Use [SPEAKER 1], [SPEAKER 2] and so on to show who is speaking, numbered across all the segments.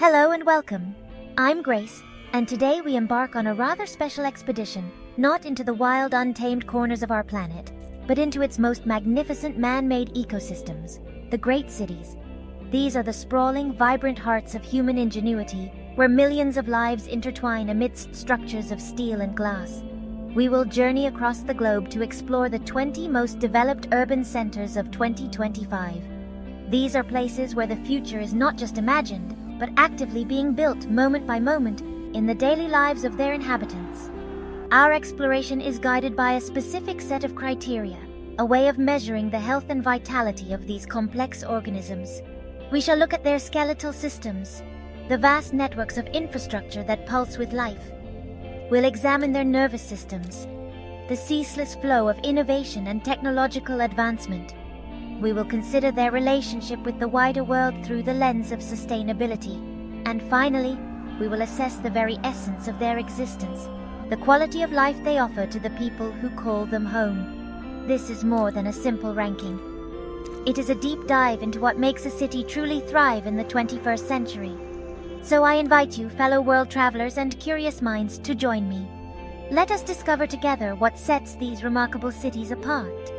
[SPEAKER 1] Hello and welcome. I'm Grace, and today we embark on a rather special expedition, not into the wild, untamed corners of our planet, but into its most magnificent man-made ecosystems, the great cities. These are the sprawling, vibrant hearts of human ingenuity, where millions of lives intertwine amidst structures of steel and glass. We will journey across the globe to explore the 20 most developed urban centers of 2025. These are places where the future is not just imagined, but actively being built moment by moment in the daily lives of their inhabitants. Our exploration is guided by a specific set of criteria, a way of measuring the health and vitality of these complex organisms. We shall look at their skeletal systems, the vast networks of infrastructure that pulse with life. We'll examine their nervous systems, the ceaseless flow of innovation and technological advancement. We will consider their relationship with the wider world through the lens of sustainability. And finally, we will assess the very essence of their existence, the quality of life they offer to the people who call them home. This is more than a simple ranking. It is a deep dive into what makes a city truly thrive in the 21st century. So I invite you, fellow world travelers and curious minds, to join me. Let us discover together what sets these remarkable cities apart.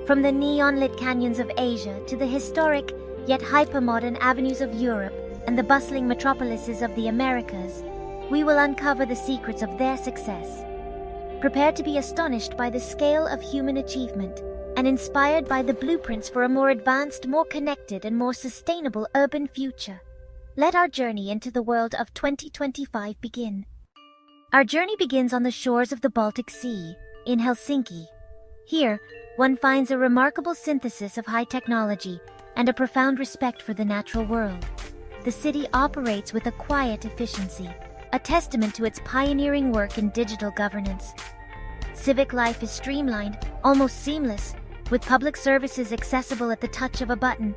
[SPEAKER 1] From the neon-lit canyons of Asia to the historic yet hyper-modern avenues of Europe and the bustling metropolises of the Americas, we will uncover the secrets of their success. Prepare to be astonished by the scale of human achievement and inspired by the blueprints for a more advanced, more connected, and more sustainable urban future. Let our journey into the world of 2025 begin. Our journey begins on the shores of the Baltic Sea, in Helsinki. Here, one finds a remarkable synthesis of high technology and a profound respect for the natural world. The city operates with a quiet efficiency, a testament to its pioneering work in digital governance. Civic life is streamlined, almost seamless, with public services accessible at the touch of a button.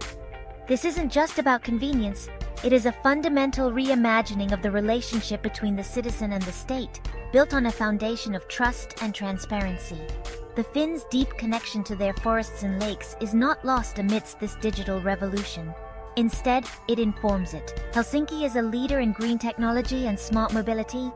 [SPEAKER 1] This isn't just about convenience, it is a fundamental reimagining of the relationship between the citizen and the state, built on a foundation of trust and transparency. The Finns' deep connection to their forests and lakes is not lost amidst this digital revolution. Instead, it informs it. Helsinki is a leader in green technology and smart mobility,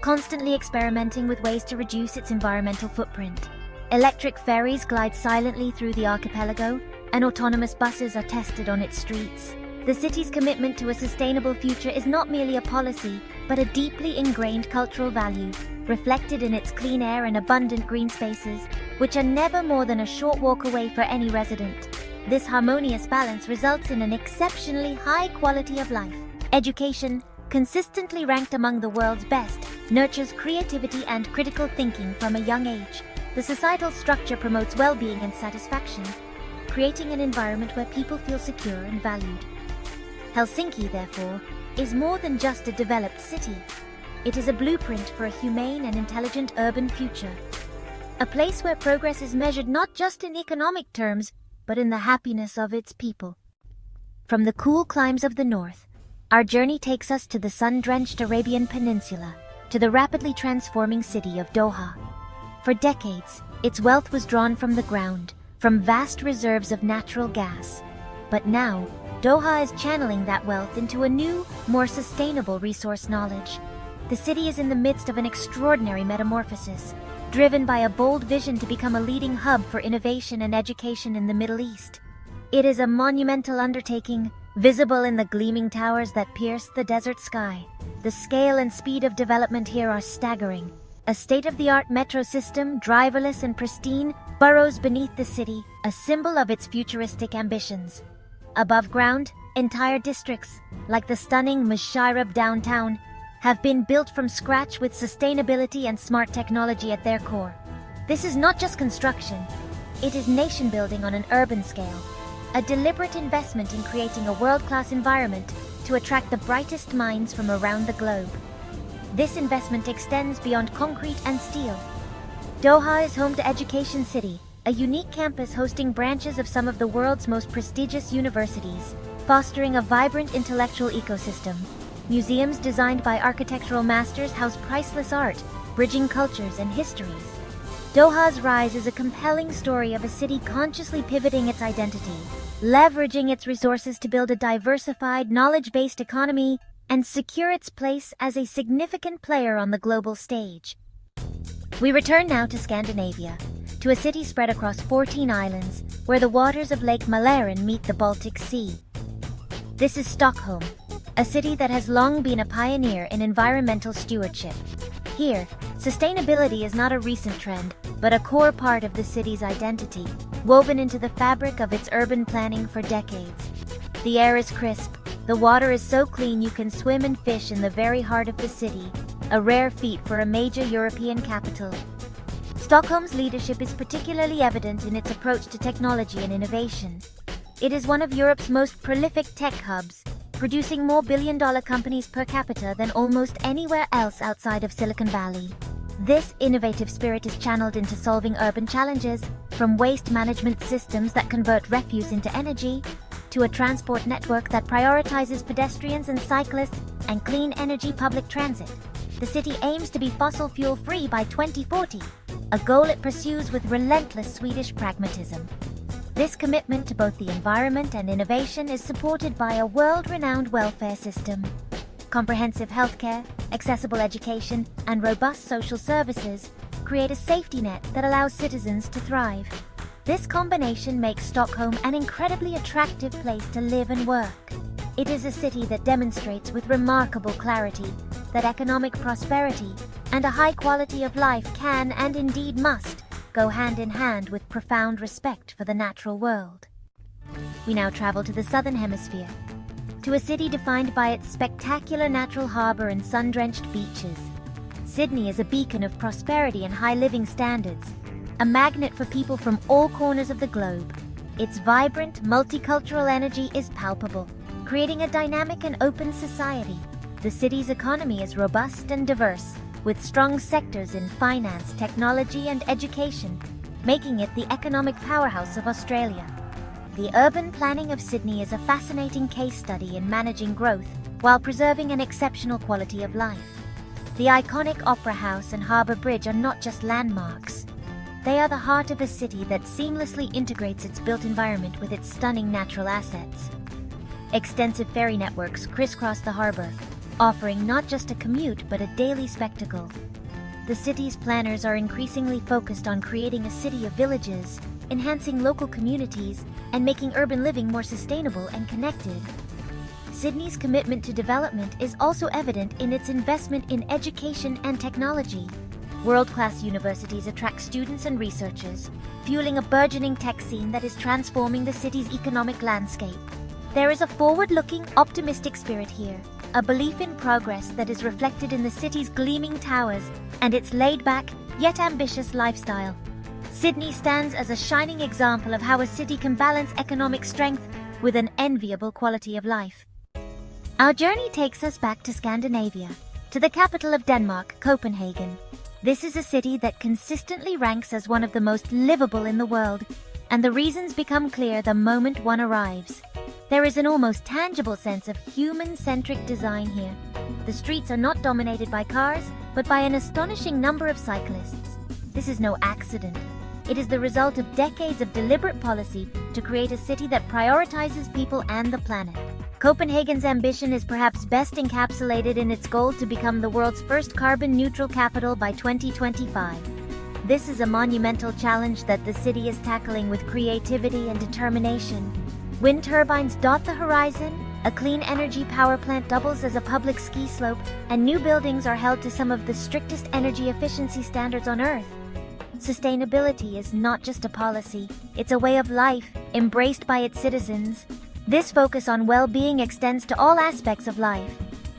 [SPEAKER 1] constantly experimenting with ways to reduce its environmental footprint. Electric ferries glide silently through the archipelago, and autonomous buses are tested on its streets. The city's commitment to a sustainable future is not merely a policy, but a deeply ingrained cultural value, reflected in its clean air and abundant green spaces, which are never more than a short walk away for any resident. This harmonious balance results in an exceptionally high quality of life. Education, consistently ranked among the world's best, nurtures creativity and critical thinking from a young age. The societal structure promotes well-being and satisfaction, creating an environment where people feel secure and valued. Helsinki, therefore, is more than just a developed city. It is a blueprint for a humane and intelligent urban future. A place where progress is measured not just in economic terms, but in the happiness of its people. From the cool climes of the north, our journey takes us to the sun-drenched Arabian Peninsula, to the rapidly transforming city of Doha. For decades, its wealth was drawn from the ground, from vast reserves of natural gas. But now, Doha is channeling that wealth into a new, more sustainable resource knowledge. The city is in the midst of an extraordinary metamorphosis, driven by a bold vision to become a leading hub for innovation and education in the Middle East. It is a monumental undertaking, visible in the gleaming towers that pierce the desert sky. The scale and speed of development here are staggering. A state-of-the-art metro system, driverless and pristine, burrows beneath the city, a symbol of its futuristic ambitions. Above ground, entire districts, like the stunning Musharraf downtown, have been built from scratch with sustainability and smart technology at their core. This is not just construction, it is nation building on an urban scale, a deliberate investment in creating a world-class environment to attract the brightest minds from around the globe. This investment extends beyond concrete and steel. Doha is home to Education City, a unique campus hosting branches of some of the world's most prestigious universities, fostering a vibrant intellectual ecosystem. Museums designed by architectural masters house priceless art, bridging cultures and histories. Doha's rise is a compelling story of a city consciously pivoting its identity, leveraging its resources to build a diversified, knowledge-based economy and secure its place as a significant player on the global stage. We return now to Scandinavia, to a city spread across 14 islands, where the waters of Lake Mälaren meet the Baltic Sea. This is Stockholm, a city that has long been a pioneer in environmental stewardship. Here, sustainability is not a recent trend, but a core part of the city's identity, woven into the fabric of its urban planning for decades. The air is crisp, the water is so clean you can swim and fish in the very heart of the city, a rare feat for a major European capital. Stockholm's leadership is particularly evident in its approach to technology and innovation. It is one of Europe's most prolific tech hubs, producing more billion-dollar companies per capita than almost anywhere else outside of Silicon Valley. This innovative spirit is channeled into solving urban challenges, from waste management systems that convert refuse into energy, to a transport network that prioritizes pedestrians and cyclists and clean energy public transit. The city aims to be fossil fuel-free by 2040, a goal it pursues with relentless Swedish pragmatism. This commitment to both the environment and innovation is supported by a world-renowned welfare system. Comprehensive healthcare, accessible education, and robust social services create a safety net that allows citizens to thrive. This combination makes Stockholm an incredibly attractive place to live and work. It is a city that demonstrates with remarkable clarity that economic prosperity and a high quality of life can and indeed must go hand in hand with profound respect for the natural world. We now travel to the southern hemisphere, to a city defined by its spectacular natural harbor and sun-drenched beaches. Sydney is a beacon of prosperity and high living standards, a magnet for people from all corners of the globe. Its vibrant, multicultural energy is palpable, creating a dynamic and open society. The city's economy is robust and diverse, with strong sectors in finance, technology, and education, making it the economic powerhouse of Australia. The urban planning of Sydney is a fascinating case study in managing growth while preserving an exceptional quality of life. The iconic Opera House and Harbour Bridge are not just landmarks. They are the heart of a city that seamlessly integrates its built environment with its stunning natural assets. Extensive ferry networks crisscross the harbour, offering not just a commute but a daily spectacle. The city's planners are increasingly focused on creating a city of villages, enhancing local communities, and making urban living more sustainable and connected. Sydney's commitment to development is also evident in its investment in education and technology. World-class universities attract students and researchers, fueling a burgeoning tech scene that is transforming the city's economic landscape. There is a forward-looking, optimistic spirit here, a belief in progress that is reflected in the city's gleaming towers and its laid-back, yet ambitious lifestyle. Sydney stands as a shining example of how a city can balance economic strength with an enviable quality of life. Our journey takes us back to Scandinavia, to the capital of Denmark, Copenhagen. This is a city that consistently ranks as one of the most livable in the world, and the reasons become clear the moment one arrives. There is an almost tangible sense of human-centric design here. The streets are not dominated by cars, but by an astonishing number of cyclists. This is no accident. It is the result of decades of deliberate policy to create a city that prioritizes people and the planet. Copenhagen's ambition is perhaps best encapsulated in its goal to become the world's first carbon-neutral capital by 2025. This is a monumental challenge that the city is tackling with creativity and determination. Wind turbines dot the horizon, a clean energy power plant doubles as a public ski slope, and new buildings are held to some of the strictest energy efficiency standards on Earth. Sustainability is not just a policy, it's a way of life, embraced by its citizens. This focus on well-being extends to all aspects of life.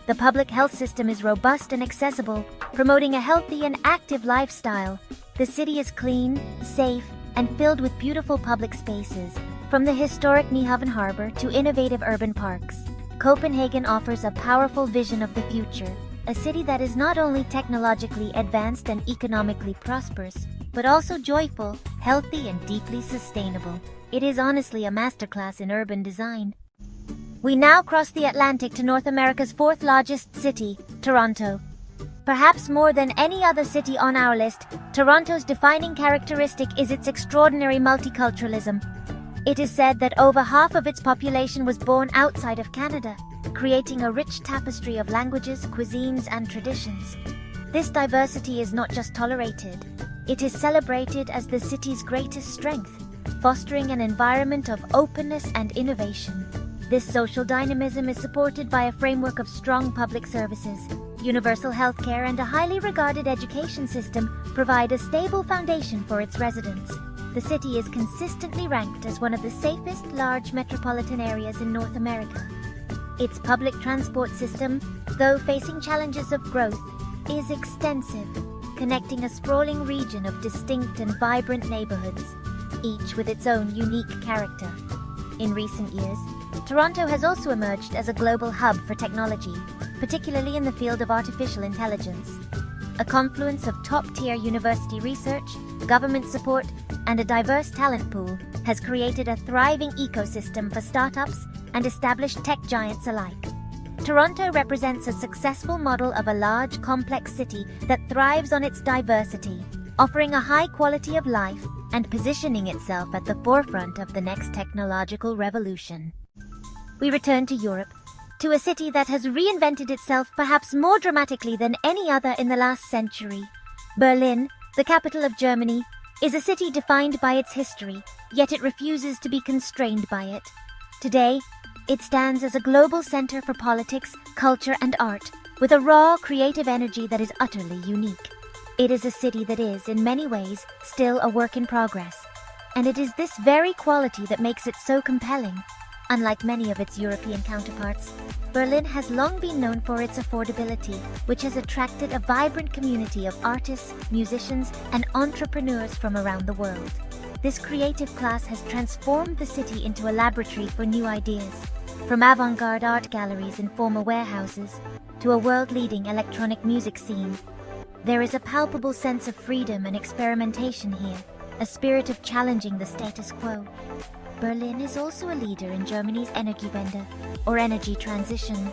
[SPEAKER 1] The public health system is robust and accessible, promoting a healthy and active lifestyle. The city is clean, safe, and filled with beautiful public spaces. From the historic Nyhavn Harbor to innovative urban parks, Copenhagen offers a powerful vision of the future, a city that is not only technologically advanced and economically prosperous, but also joyful, healthy, and deeply sustainable. It is honestly a masterclass in urban design. We now cross the Atlantic to North America's fourth largest city, Toronto. Perhaps more than any other city on our list, Toronto's defining characteristic is its extraordinary multiculturalism. It is said that over half of its population was born outside of Canada. creating a rich tapestry of languages, cuisines, and traditions. This diversity is not just tolerated, it is celebrated as the city's greatest strength, fostering an environment of openness and innovation. This social dynamism is supported by a framework of strong public services. Universal healthcare and a highly regarded education system provide a stable foundation for its residents. The city is consistently ranked as one of the safest large metropolitan areas in North America. Its public transport system, though facing challenges of growth, is extensive, connecting a sprawling region of distinct and vibrant neighborhoods, each with its own unique character. In recent years, Toronto has also emerged as a global hub for technology, particularly in the field of artificial intelligence. A confluence of top-tier university research, government support, and a diverse talent pool has created a thriving ecosystem for startups and established tech giants alike. Toronto represents a successful model of a large, complex city that thrives on its diversity, offering a high quality of life and positioning itself at the forefront of the next technological revolution. We return to Europe, to a city that has reinvented itself perhaps more dramatically than any other in the last century. Berlin, the capital of Germany, is a city defined by its history, yet it refuses to be constrained by it. Today, it stands as a global center for politics, culture, and art, with a raw, creative energy that is utterly unique. It is a city that is, in many ways, still a work in progress. And it is this very quality that makes it so compelling. Unlike many of its European counterparts, Berlin has long been known for its affordability, which has attracted a vibrant community of artists, musicians, and entrepreneurs from around the world. This creative class has transformed the city into a laboratory for new ideas, from avant-garde art galleries and former warehouses to a world-leading electronic music scene. There is a palpable sense of freedom and experimentation here, a spirit of challenging the status quo. Berlin is also a leader in Germany's Energiewende, or energy transition.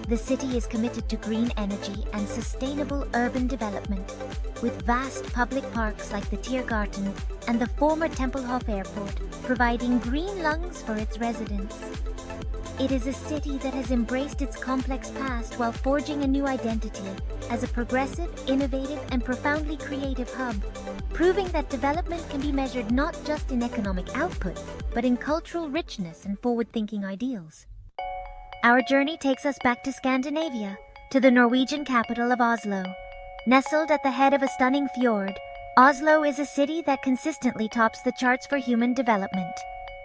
[SPEAKER 1] The city is committed to green energy and sustainable urban development, with vast public parks like the Tiergarten and the former Tempelhof Airport providing green lungs for its residents. It is a city that has embraced its complex past while forging a new identity as a progressive, innovative, and profoundly creative hub, proving that development can be measured not just in economic output, but in cultural richness and forward-thinking ideals. Our journey takes us back to Scandinavia, to the Norwegian capital of Oslo. Nestled at the head of a stunning fjord, Oslo is a city that consistently tops the charts for human development.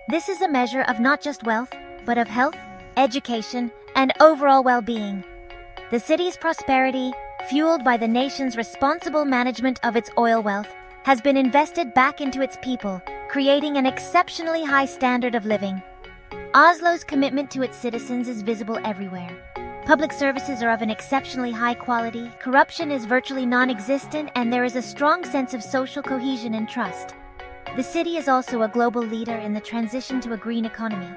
[SPEAKER 1] This is a measure of not just wealth, but of health, education, and overall well-being. The city's prosperity, fueled by the nation's responsible management of its oil wealth, has been invested back into its people, creating an exceptionally high standard of living. Oslo's commitment to its citizens is visible everywhere. Public services are of an exceptionally high quality, corruption is virtually non-existent, and there is a strong sense of social cohesion and trust. The city is also a global leader in the transition to a green economy.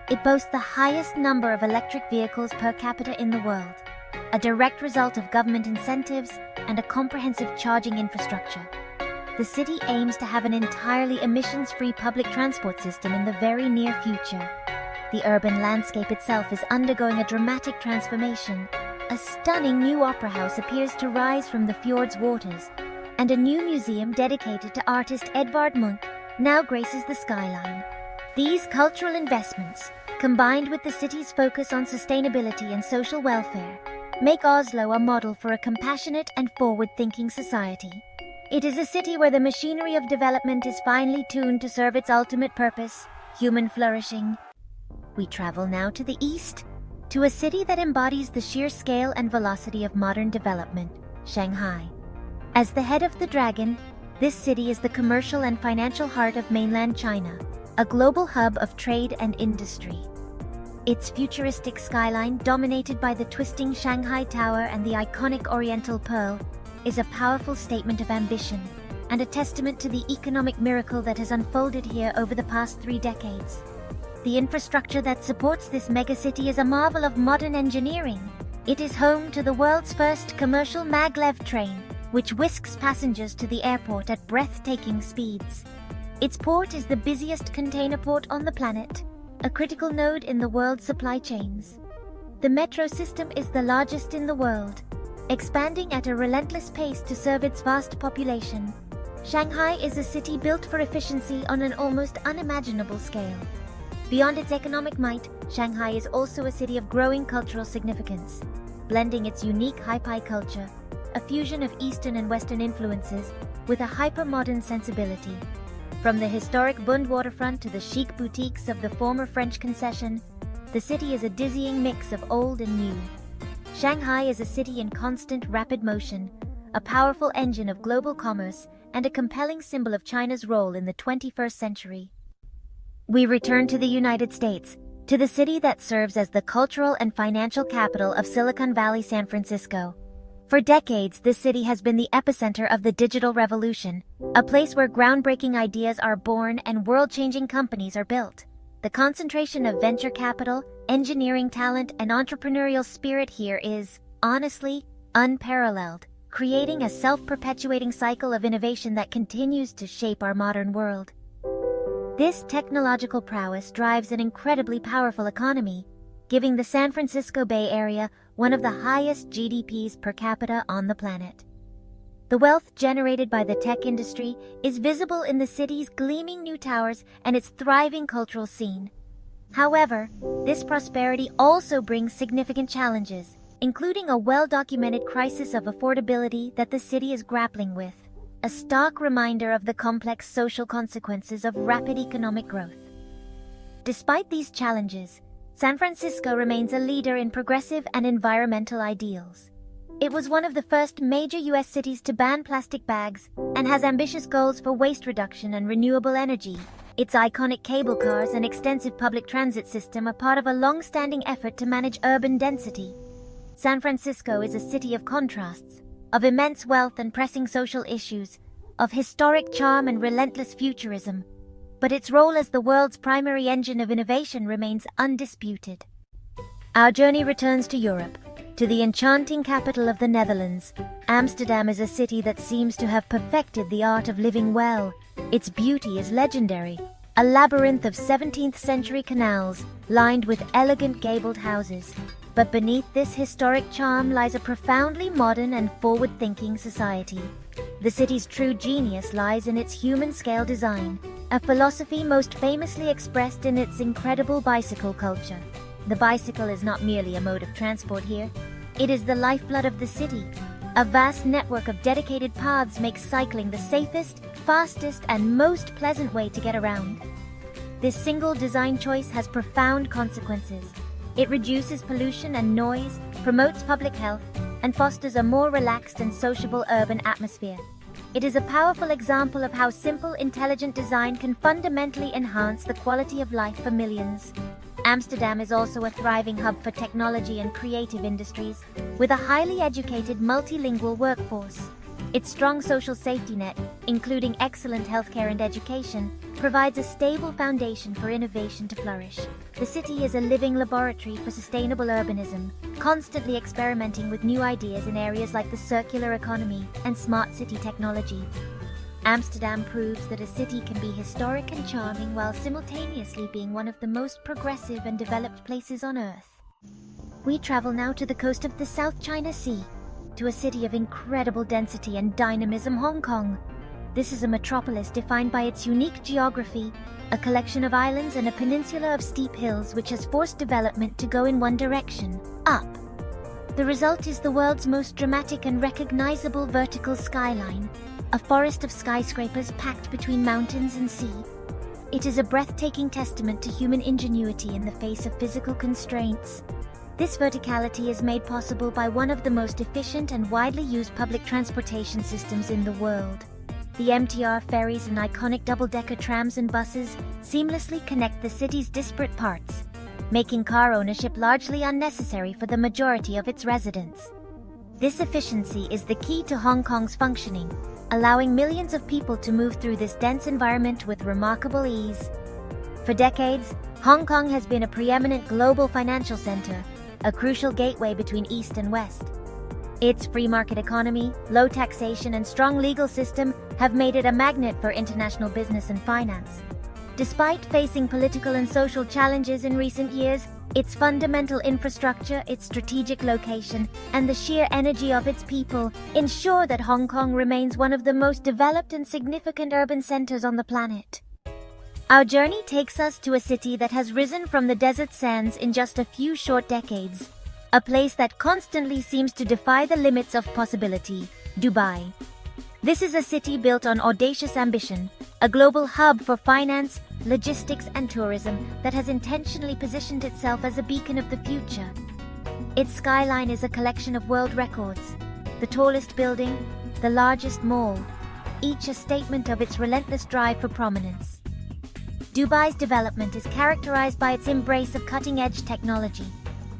[SPEAKER 1] It boasts the highest number of electric vehicles per capita in the world, a direct result of government incentives and a comprehensive charging infrastructure. The city aims to have an entirely emissions-free public transport system in the very near future. The urban landscape itself is undergoing a dramatic transformation. A stunning new opera house appears to rise from the fjord's waters, and a new museum dedicated to artist Edvard Munch now graces the skyline. These cultural investments, combined with the city's focus on sustainability and social welfare, make Oslo a model for a compassionate and forward-thinking society. It is a city where the machinery of development is finely tuned to serve its ultimate purpose, human flourishing. We travel now to the east, to a city that embodies the sheer scale and velocity of modern development, Shanghai. As the head of the dragon, this city is the commercial and financial heart of mainland China, a global hub of trade and industry. Its futuristic skyline, dominated by the twisting Shanghai Tower and the iconic Oriental Pearl, is a powerful statement of ambition and a testament to the economic miracle that has unfolded here over the past 3 decades. The infrastructure that supports this megacity is a marvel of modern engineering. It is home to the world's first commercial maglev train, which whisks passengers to the airport at breathtaking speeds. Its port is the busiest container port on the planet, a critical node in the world's supply chains. The metro system is the largest in the world, expanding at a relentless pace to serve its vast population. Shanghai is a city built for efficiency on an almost unimaginable scale. Beyond its economic might, Shanghai is also a city of growing cultural significance, blending its unique Hi-Pi culture, a fusion of Eastern and Western influences, with a hyper-modern sensibility. From the historic Bund waterfront to the chic boutiques of the former French concession, the city is a dizzying mix of old and new. Shanghai is a city in constant, rapid motion, a powerful engine of global commerce, and a compelling symbol of China's role in the 21st century. We return to the United States, to the city that serves as the cultural and financial capital of Silicon Valley, San Francisco. For decades, this city has been the epicenter of the digital revolution, a place where groundbreaking ideas are born and world-changing companies are built. The concentration of venture capital, engineering talent, and entrepreneurial spirit here is, honestly, unparalleled, creating a self-perpetuating cycle of innovation that continues to shape our modern world. This technological prowess drives an incredibly powerful economy, giving the San Francisco Bay Area one of the highest GDPs per capita on the planet. The wealth generated by the tech industry is visible in the city's gleaming new towers and its thriving cultural scene. However, this prosperity also brings significant challenges, including a well-documented crisis of affordability that the city is grappling with, a stark reminder of the complex social consequences of rapid economic growth. Despite these challenges, San Francisco remains a leader in progressive and environmental ideals. It was one of the first major U.S. cities to ban plastic bags and has ambitious goals for waste reduction and renewable energy. Its iconic cable cars and extensive public transit system are part of a long-standing effort to manage urban density. San Francisco is a city of contrasts, of immense wealth and pressing social issues, of historic charm and relentless futurism. But its role as the world's primary engine of innovation remains undisputed. Our journey returns to Europe, to the enchanting capital of the Netherlands. Amsterdam is a city that seems to have perfected the art of living well. Its beauty is legendary, a labyrinth of 17th-century canals lined with elegant gabled houses. But beneath this historic charm lies a profoundly modern and forward-thinking society. The city's true genius lies in its human-scale design, a philosophy most famously expressed in its incredible bicycle culture. The bicycle is not merely a mode of transport here. It is the lifeblood of the city. A vast network of dedicated paths makes cycling the safest, fastest, and most pleasant way to get around. This single design choice has profound consequences. It reduces pollution and noise, promotes public health, and fosters a more relaxed and sociable urban atmosphere. It is a powerful example of how simple, intelligent design can fundamentally enhance the quality of life for millions. Amsterdam is also a thriving hub for technology and creative industries, with a highly educated multilingual workforce. Its strong social safety net, including excellent healthcare and education, provides a stable foundation for innovation to flourish. The city is a living laboratory for sustainable urbanism, constantly experimenting with new ideas in areas like the circular economy and smart city technology. Amsterdam proves that a city can be historic and charming while simultaneously being one of the most progressive and developed places on Earth. We travel now to the coast of the South China Sea, to a city of incredible density and dynamism, Hong Kong. This is a metropolis defined by its unique geography, a collection of islands and a peninsula of steep hills which has forced development to go in one direction, up. The result is the world's most dramatic and recognizable vertical skyline, a forest of skyscrapers packed between mountains and sea. It is a breathtaking testament to human ingenuity in the face of physical constraints. This verticality is made possible by one of the most efficient and widely used public transportation systems in the world. The MTR ferries and iconic double-decker trams and buses seamlessly connect the city's disparate parts, making car ownership largely unnecessary for the majority of its residents. This efficiency is the key to Hong Kong's functioning, allowing millions of people to move through this dense environment with remarkable ease. For decades, Hong Kong has been a preeminent global financial center, a crucial gateway between East and West. Its free market economy, low taxation, and strong legal system have made it a magnet for international business and finance. Despite facing political and social challenges in recent years, Its fundamental infrastructure, its strategic location, and the sheer energy of its people ensure that Hong Kong remains one of the most developed and significant urban centers on the planet. Our journey takes us to a city that has risen from the desert sands in just a few short decades, a place that constantly seems to defy the limits of possibility, Dubai. This is a city built on audacious ambition, a global hub for finance, logistics, and tourism that has intentionally positioned itself as a beacon of the future. Its skyline is a collection of world records, the tallest building, the largest mall, each a statement of its relentless drive for prominence. Dubai's development is characterized by its embrace of cutting-edge technology.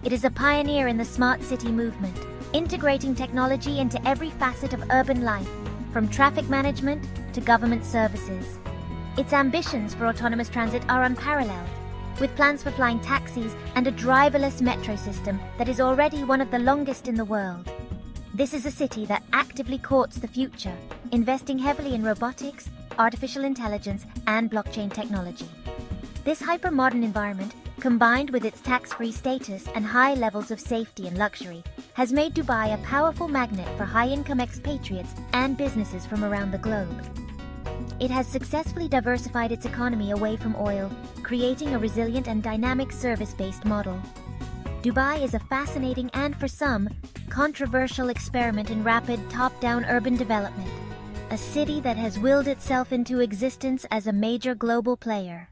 [SPEAKER 1] It is a pioneer in the smart city movement, integrating technology into every facet of urban life, from traffic management to government services. Its ambitions for autonomous transit are unparalleled, with plans for flying taxis and a driverless metro system that is already one of the longest in the world. This is a city that actively courts the future, investing heavily in robotics, artificial intelligence, and blockchain technology. This hyper-modern environment, combined with its tax-free status and high levels of safety and luxury, has made Dubai a powerful magnet for high-income expatriates and businesses from around the globe. It has successfully diversified its economy away from oil, creating a resilient and dynamic service-based model. Dubai is a fascinating and, for some, controversial experiment in rapid top-down urban development, a city that has willed itself into existence as a major global player.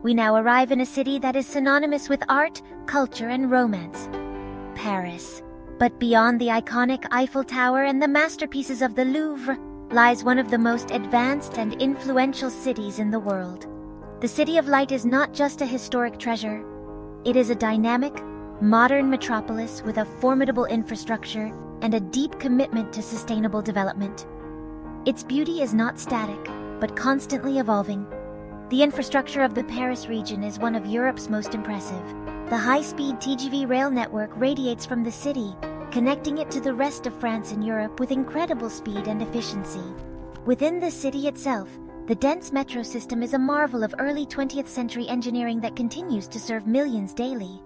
[SPEAKER 1] We now arrive in a city that is synonymous with art, culture, and romance, Paris. But beyond the iconic Eiffel Tower and the masterpieces of the Louvre lies one of the most advanced and influential cities in the world. The City of Light is not just a historic treasure. It is a dynamic, modern metropolis with a formidable infrastructure and a deep commitment to sustainable development. Its beauty is not static, but constantly evolving. The infrastructure of the Paris region is one of Europe's most impressive. The high-speed TGV rail network radiates from the city, connecting it to the rest of France and Europe with incredible speed and efficiency. Within the city itself, the dense metro system is a marvel of early 20th century engineering that continues to serve millions daily.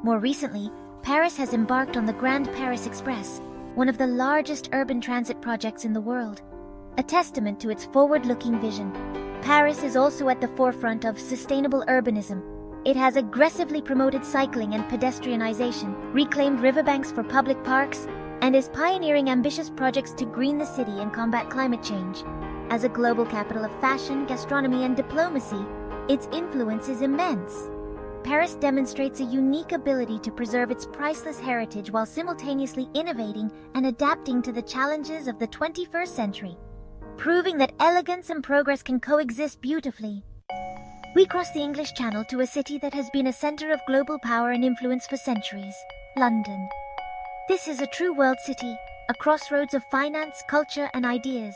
[SPEAKER 1] More recently, Paris has embarked on the Grand Paris Express, one of the largest urban transit projects in the world. A testament to its forward-looking vision, Paris is also at the forefront of sustainable urbanism. It has aggressively promoted cycling and pedestrianization, reclaimed riverbanks for public parks, and is pioneering ambitious projects to green the city and combat climate change. As a global capital of fashion, gastronomy, and diplomacy, its influence is immense. Paris demonstrates a unique ability to preserve its priceless heritage while simultaneously innovating and adapting to the challenges of the 21st century, proving that elegance and progress can coexist beautifully. We cross the English Channel to a city that has been a center of global power and influence for centuries, London. This is a true world city, a crossroads of finance, culture, and ideas.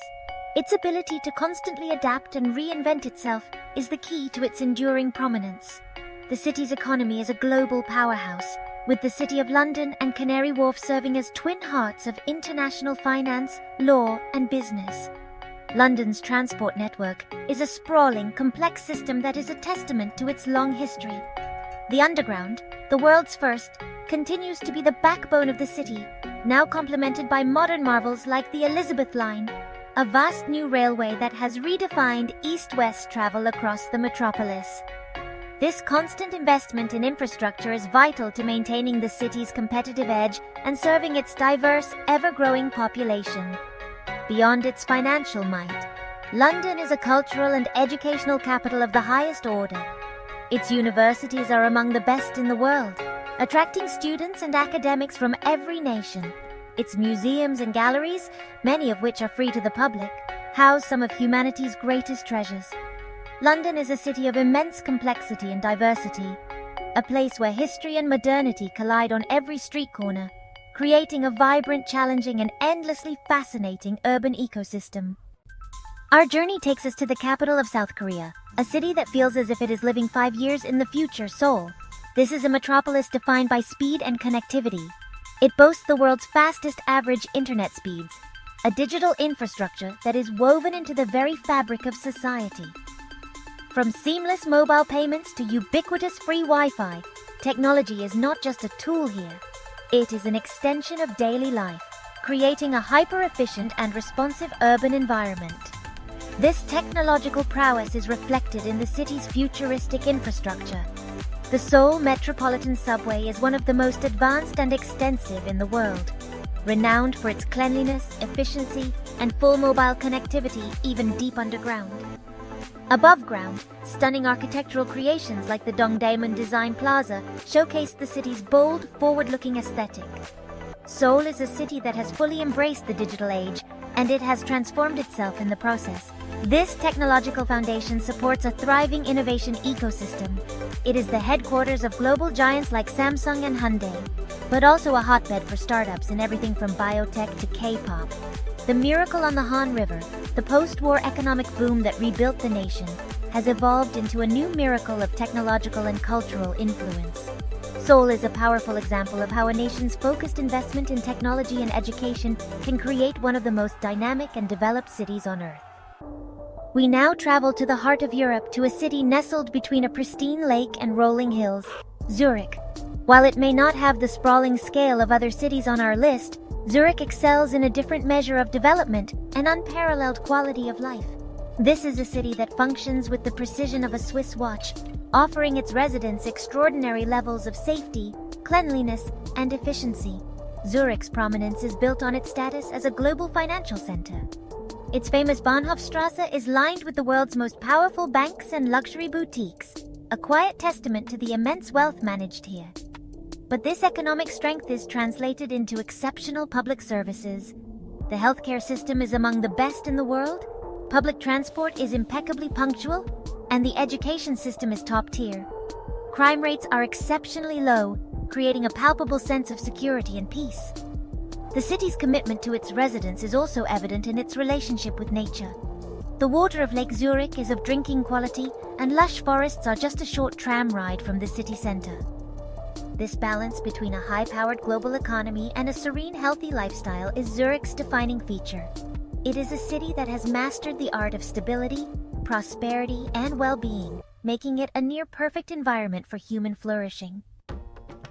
[SPEAKER 1] Its ability to constantly adapt and reinvent itself is the key to its enduring prominence. The city's economy is a global powerhouse, with the City of London and Canary Wharf serving as twin hearts of international finance, law, and business. London's transport network is a sprawling, complex system that is a testament to its long history. The Underground, the world's first, continues to be the backbone of the city, now complemented by modern marvels like the Elizabeth Line, a vast new railway that has redefined east-west travel across the metropolis. This constant investment in infrastructure is vital to maintaining the city's competitive edge and serving its diverse, ever-growing population. Beyond its financial might, London is a cultural and educational capital of the highest order. Its universities are among the best in the world, attracting students and academics from every nation. Its museums and galleries, many of which are free to the public, house some of humanity's greatest treasures. London is a city of immense complexity and diversity, a place where history and modernity collide on every street corner, creating a vibrant, challenging, and endlessly fascinating urban ecosystem. Our journey takes us to the capital of South Korea, a city that feels as if it is living 5 years in the future, Seoul. This is a metropolis defined by speed and connectivity. It boasts the world's fastest average internet speeds, a digital infrastructure that is woven into the very fabric of society. From seamless mobile payments to ubiquitous free Wi-Fi, Technology is not just a tool here, it is an extension of daily life, creating a hyper-efficient and responsive urban environment. This technological prowess is reflected in the city's futuristic infrastructure. The Seoul Metropolitan Subway is one of the most advanced and extensive in the world, renowned for its cleanliness, efficiency, and full mobile connectivity even deep underground. Above ground, stunning architectural creations like the Dongdaemun Design Plaza showcase the city's bold, forward-looking aesthetic. Seoul is a city that has fully embraced the digital age, and it has transformed itself in the process. This technological foundation supports a thriving innovation ecosystem. It is the headquarters of global giants like Samsung and Hyundai, but also a hotbed for startups in everything from biotech to K-pop. The miracle on the Han River, the post-war economic boom that rebuilt the nation, has evolved into a new miracle of technological and cultural influence. Seoul is a powerful example of how a nation's focused investment in technology and education can create one of the most dynamic and developed cities on Earth. We now travel to the heart of Europe, to a city nestled between a pristine lake and rolling hills, Zurich. While it may not have the sprawling scale of other cities on our list, Zurich excels in a different measure of development and unparalleled quality of life. This is a city that functions with the precision of a Swiss watch, offering its residents extraordinary levels of safety, cleanliness, and efficiency. Zurich's prominence is built on its status as a global financial center. Its famous Bahnhofstrasse is lined with the world's most powerful banks and luxury boutiques, a quiet testament to the immense wealth managed here. But this economic strength is translated into exceptional public services. The healthcare system is among the best in the world, public transport is impeccably punctual, and the education system is top tier. Crime rates are exceptionally low, creating a palpable sense of security and peace. The city's commitment to its residents is also evident in its relationship with nature. The water of Lake Zurich is of drinking quality, and lush forests are just a short tram ride from the city center. This balance between a high-powered global economy and a serene, healthy lifestyle is Zurich's defining feature. It is a city that has mastered the art of stability, prosperity, and well-being, making it a near-perfect environment for human flourishing.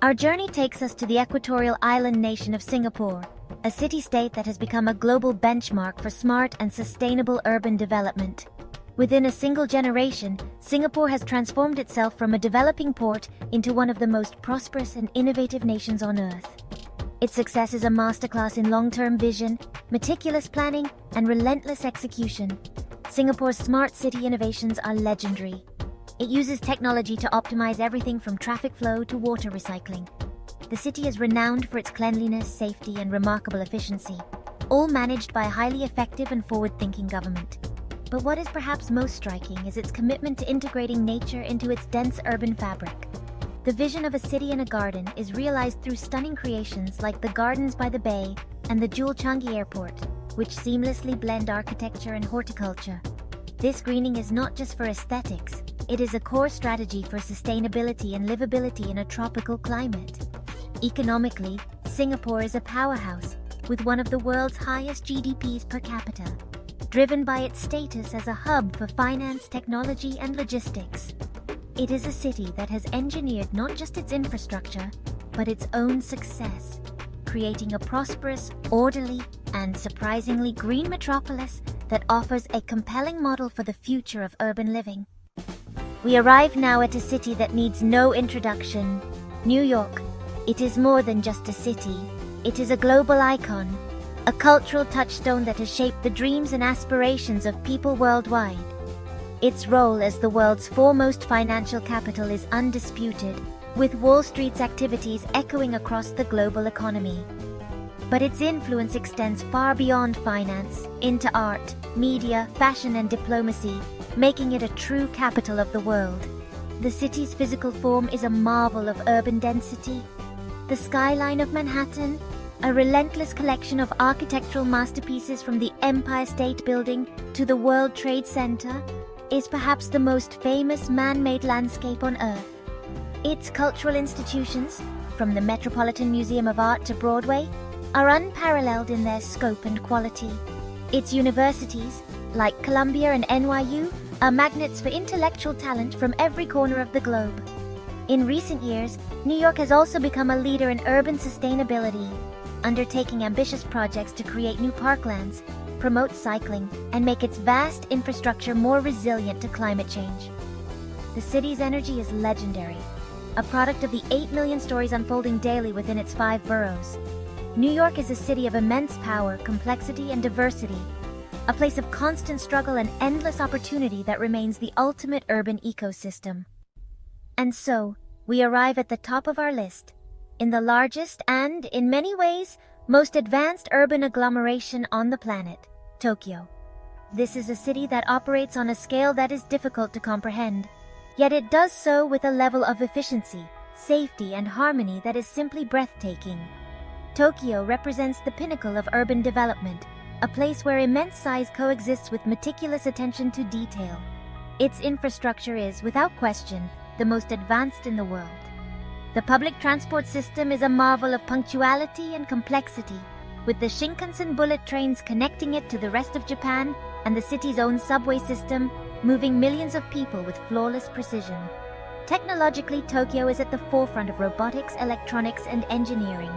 [SPEAKER 1] Our journey takes us to the equatorial island nation of Singapore, a city-state that has become a global benchmark for smart and sustainable urban development. Within a single generation, Singapore has transformed itself from a developing port into one of the most prosperous and innovative nations on Earth. Its success is a masterclass in long-term vision, meticulous planning, and relentless execution. Singapore's smart city innovations are legendary. It uses technology to optimize everything from traffic flow to water recycling. The city is renowned for its cleanliness, safety, and remarkable efficiency, all managed by a highly effective and forward-thinking government. But what is perhaps most striking is its commitment to integrating nature into its dense urban fabric. The vision of a city in a garden is realized through stunning creations like the Gardens by the Bay and the Jewel Changi Airport, which seamlessly blend architecture and horticulture. This greening is not just for aesthetics, it is a core strategy for sustainability and livability in a tropical climate. Economically, Singapore is a powerhouse, with one of the world's highest GDPs per capita, driven by its status as a hub for finance, technology, and logistics. It is a city that has engineered not just its infrastructure, but its own success, creating a prosperous, orderly, and surprisingly green metropolis that offers a compelling model for the future of urban living. We arrive now at a city that needs no introduction, New York. It is more than just a city. It is a global icon, a cultural touchstone that has shaped the dreams and aspirations of people worldwide. Its role as the world's foremost financial capital is undisputed, with Wall Street's activities echoing across the global economy. But its influence extends far beyond finance, into art, media, fashion, and diplomacy, making it a true capital of the world. The city's physical form is a marvel of urban density. The skyline of Manhattan, a relentless collection of architectural masterpieces from the Empire State Building to the World Trade Center, is perhaps the most famous man-made landscape on Earth. Its cultural institutions, from the Metropolitan Museum of Art to Broadway, are unparalleled in their scope and quality. Its universities, like Columbia and NYU, are magnets for intellectual talent from every corner of the globe. In recent years, New York has also become a leader in urban sustainability, undertaking ambitious projects to create new parklands, promote cycling, and make its vast infrastructure more resilient to climate change. The city's energy is legendary, a product of the 8 million stories unfolding daily within its 5 boroughs. New York is a city of immense power, complexity, and diversity, a place of constant struggle and endless opportunity that remains the ultimate urban ecosystem. And so, we arrive at the top of our list, in the largest and, in many ways, most advanced urban agglomeration on the planet, Tokyo. This is a city that operates on a scale that is difficult to comprehend, yet it does so with a level of efficiency, safety, and harmony that is simply breathtaking. Tokyo represents the pinnacle of urban development, a place where immense size coexists with meticulous attention to detail. Its infrastructure is, without question, the most advanced in the world. The public transport system is a marvel of punctuality and complexity, with the Shinkansen bullet trains connecting it to the rest of Japan and the city's own subway system, moving millions of people with flawless precision. Technologically, Tokyo is at the forefront of robotics, electronics, and engineering.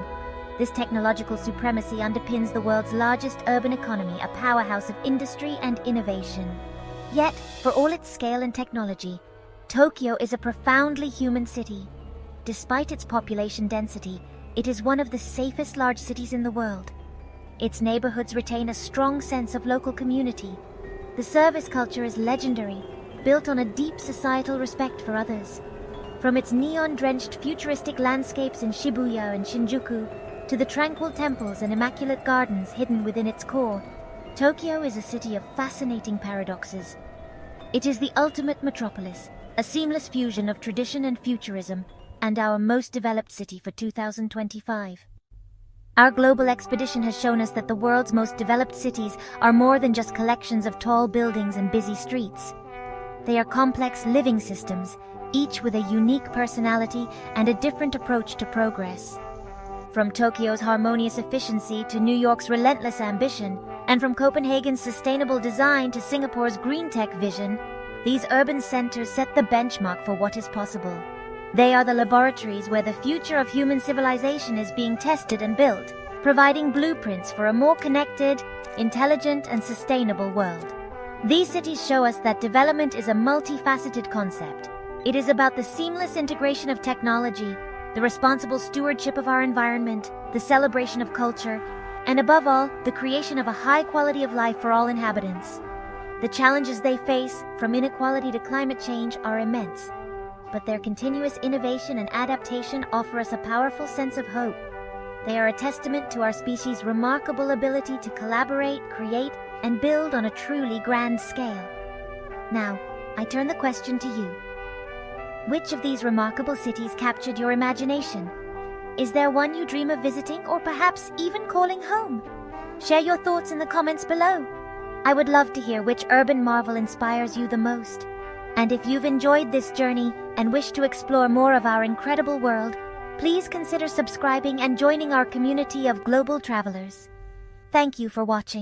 [SPEAKER 1] This technological supremacy underpins the world's largest urban economy, a powerhouse of industry and innovation. Yet, for all its scale and technology, Tokyo is a profoundly human city. Despite its population density, it is one of the safest large cities in the world. Its neighborhoods retain a strong sense of local community. The service culture is legendary, built on a deep societal respect for others. From its neon-drenched futuristic landscapes in Shibuya and Shinjuku, to the tranquil temples and immaculate gardens hidden within its core, Tokyo is a city of fascinating paradoxes. It is the ultimate metropolis, a seamless fusion of tradition and futurism, and our most developed city for 2025. Our global expedition has shown us that the world's most developed cities are more than just collections of tall buildings and busy streets. They are complex living systems, each with a unique personality and a different approach to progress. From Tokyo's harmonious efficiency to New York's relentless ambition, and from Copenhagen's sustainable design to Singapore's green tech vision, these urban centers set the benchmark for what is possible. They are the laboratories where the future of human civilization is being tested and built, providing blueprints for a more connected, intelligent, and sustainable world. These cities show us that development is a multifaceted concept. It is about the seamless integration of technology, the responsible stewardship of our environment, the celebration of culture, and above all, the creation of a high quality of life for all inhabitants. The challenges they face, from inequality to climate change, are immense, but their continuous innovation and adaptation offer us a powerful sense of hope. They are a testament to our species' remarkable ability to collaborate, create, and build on a truly grand scale. Now, I turn the question to you. Which of these remarkable cities captured your imagination? Is there one you dream of visiting or perhaps even calling home? Share your thoughts in the comments below. I would love to hear which urban marvel inspires you the most. And if you've enjoyed this journey and wish to explore more of our incredible world, please consider subscribing and joining our community of global travelers. Thank you for watching.